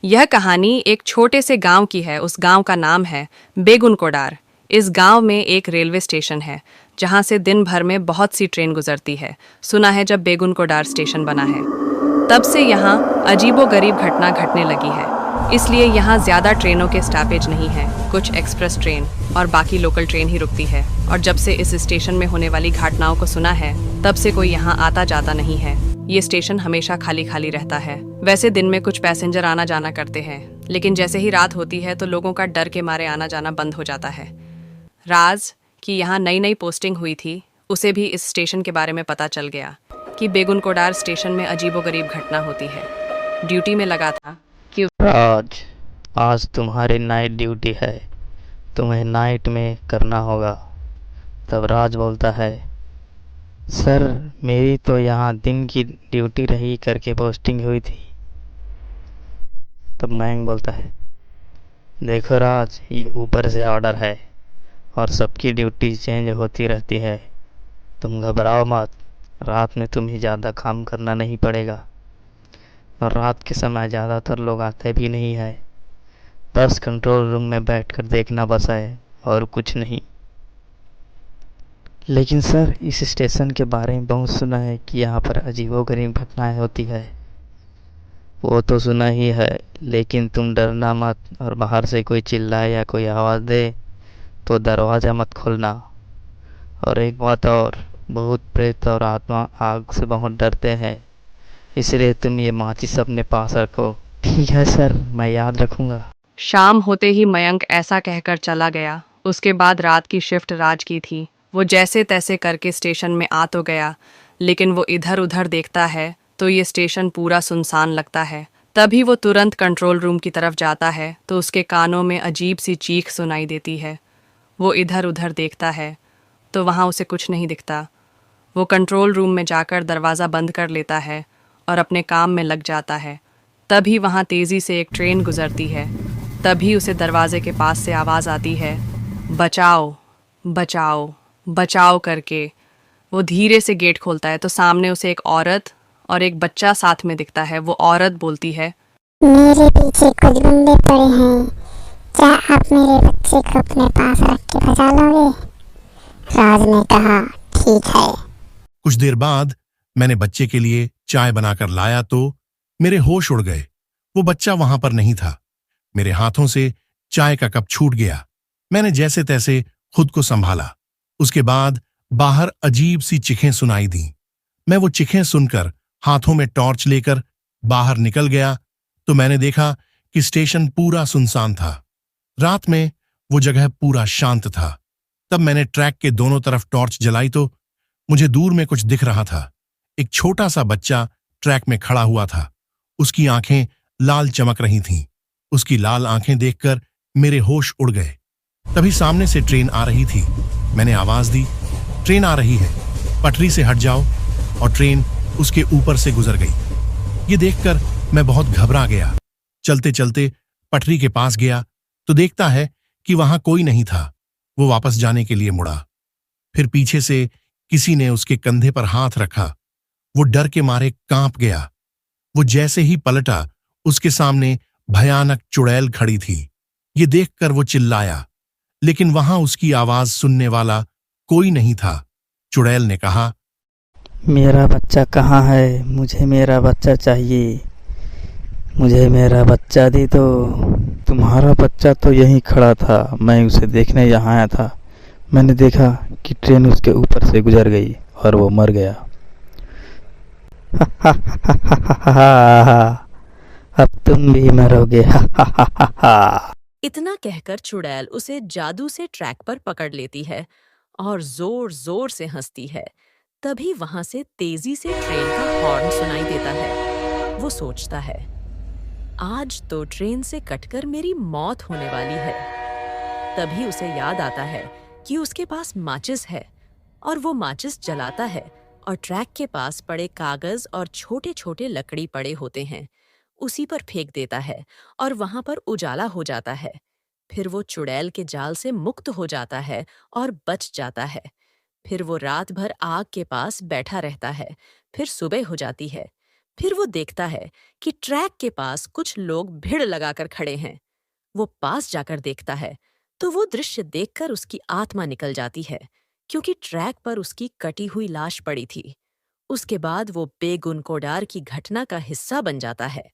यह कहानी एक छोटे से गांव की है। उस गांव का नाम है बेगुनकोडार। इस गांव में एक रेलवे स्टेशन है जहां से दिन भर में बहुत सी ट्रेन गुजरती है। सुना है जब बेगुनकोडार स्टेशन बना है तब से यहाँ अजीबोगरीब घटना घटने लगी है। इसलिए यहाँ ज़्यादा ट्रेनों के स्टॉपेज नहीं है। कुछ एक्सप्रेस ट्रेन और बाकी लोकल ट्रेन ही रुकती है। और जब से इस स्टेशन में होने वाली घटनाओं को सुना है तब से कोई यहाँ आता जाता नहीं है। ये स्टेशन हमेशा खाली खाली रहता है। वैसे दिन में कुछ पैसेंजर आना जाना करते हैं, लेकिन जैसे ही रात होती है तो लोगों का डर के मारे आना जाना बंद हो जाता है। राज की यहाँ नई नई पोस्टिंग हुई थी, उसे भी इस स्टेशन के बारे में पता चल गया कि बेगुनकोडार स्टेशन में अजीबोगरीब घटना होती है। ड्यूटी में लगा था कि राज, आज तुम्हारी नाइट ड्यूटी है, तुम्हें नाइट में करना होगा। तब राज बोलता है, सर मेरी तो यहाँ दिन की ड्यूटी रही करके पोस्टिंग हुई थी। तब मयंक बोलता है, देखो राज, ये ऊपर से ऑर्डर है और सबकी ड्यूटी चेंज होती रहती है। तुम घबराओ मत, रात में तुम्हें ज़्यादा काम करना नहीं पड़ेगा और रात के समय ज़्यादातर लोग आते भी नहीं है। बस कंट्रोल रूम में बैठकर देखना बस है और कुछ नहीं। लेकिन सर, इस स्टेशन के बारे में बहुत सुना है कि यहाँ पर अजीबोगरीब घटनाएं होती है। वो तो सुना ही है, लेकिन तुम डरना मत और बाहर से कोई चिल्लाए या कोई आवाज़ दे तो दरवाज़ा मत खोलना। और एक बात और, भूत प्रेत और आत्मा आग से बहुत डरते हैं, इसलिए तुम ये माचिस अपने पास रखो। ठीक है सर, मैं याद रखूँगा। शाम होते ही मयंक ऐसा कहकर चला गया। उसके बाद रात की शिफ्ट राज की थी। वो जैसे तैसे करके स्टेशन में आ तो गया, लेकिन वो इधर उधर देखता है तो ये स्टेशन पूरा सुनसान लगता है। तभी वो तुरंत कंट्रोल रूम की तरफ जाता है तो उसके कानों में अजीब सी चीख सुनाई देती है। वो इधर उधर देखता है तो वहाँ उसे कुछ नहीं दिखता। वो कंट्रोल रूम में जाकर दरवाज़ा बंद कर लेता है और अपने काम में लग जाता है। तभी वहाँ तेज़ी से एक ट्रेन गुजरती है। तभी उसे दरवाजे के पास से आवाज़ आती है, बचाओ बचाओ बचाओ करके। वो धीरे से गेट खोलता है तो सामने उसे एक औरत और एक बच्चा साथ में दिखता है। वो औरत बोलती है, मेरे पीछे कुछ गुंडे पड़े हैं, क्या आप मेरे बच्चे को अपने पास रख के बचा लोगे? राज ने कहा, ठीक है। कुछ देर बाद मैंने बच्चे के लिए चाय बनाकर लाया तो मेरे होश उड़ गए। वो बच्चा वहां पर नहीं था। मेरे हाथों से चाय का कप छूट गया। मैंने जैसे तैसे खुद को संभाला। उसके बाद बाहर अजीब सी चीखें सुनाई दी। मैं वो चीखें सुनकर हाथों में टॉर्च लेकर बाहर निकल गया तो मैंने देखा कि स्टेशन पूरा सुनसान था। रात में वो जगह पूरा शांत था। तब मैंने ट्रैक के दोनों तरफ टॉर्च जलाई तो मुझे दूर में कुछ दिख रहा था। एक छोटा सा बच्चा ट्रैक में खड़ा हुआ था। उसकी आंखें लाल चमक रही थीं। उसकी लाल आंखें देखकर मेरे होश उड़ गए। तभी सामने से ट्रेन आ रही थी। मैंने आवाज दी, ट्रेन आ रही है, पटरी से हट जाओ। और ट्रेन उसके ऊपर से गुजर गई। ये देखकर मैं बहुत घबरा गया। चलते चलते पटरी के पास गया तो देखता है कि वहां कोई नहीं था। वो वापस जाने के लिए मुड़ा। फिर पीछे से किसी ने उसके कंधे पर हाथ रखा। वो डर के मारे कांप गया। वो जैसे ही पलटा, उसके सामने भयानक चुड़ैल खड़ी थी। ये देखकर वो चिल्लाया, लेकिन वहां उसकी आवाज सुनने वाला कोई नहीं था। चुड़ैल ने कहा, मेरा बच्चा कहाँ है? मुझे मेरा बच्चा चाहिए, मुझे मेरा बच्चा दे दो। तुम्हारा बच्चा तो यहीं खड़ा था, मैं उसे देखने यहाँ आया था। मैंने देखा कि ट्रेन उसके ऊपर से गुजर गई और वो मर गया। अब तुम भी मरोगे। इतना कहकर चुड़ैल उसे जादू से ट्रैक पर पकड़ लेती है और जोर जोर से हंसती है। तभी वहां से तेजी से ट्रेन का हॉर्न सुनाई देता है। वो सोचता है, आज तो ट्रेन से कटकर मेरी मौत होने वाली है। तभी उसे याद आता है कि उसके पास माचिस है और वो माचिस जलाता है और ट्रैक के पास पड़े कागज और छोटे छोटे लकड़ी पड़े होते हैं, उसी पर फेंक देता है और वहां पर उजाला हो जाता है। फिर वो चुड़ैल के जाल से मुक्त हो जाता है और बच जाता है। फिर वो रात भर आग के पास बैठा रहता है। फिर सुबह हो जाती है। फिर वो देखता है कि ट्रैक के पास कुछ लोग भीड़ लगाकर खड़े हैं। वो पास जाकर देखता है तो वो दृश्य देखकर उसकी आत्मा निकल जाती है, क्योंकि ट्रैक पर उसकी कटी हुई लाश पड़ी थी। उसके बाद वो बेगुन कोडार की घटना का हिस्सा बन जाता है।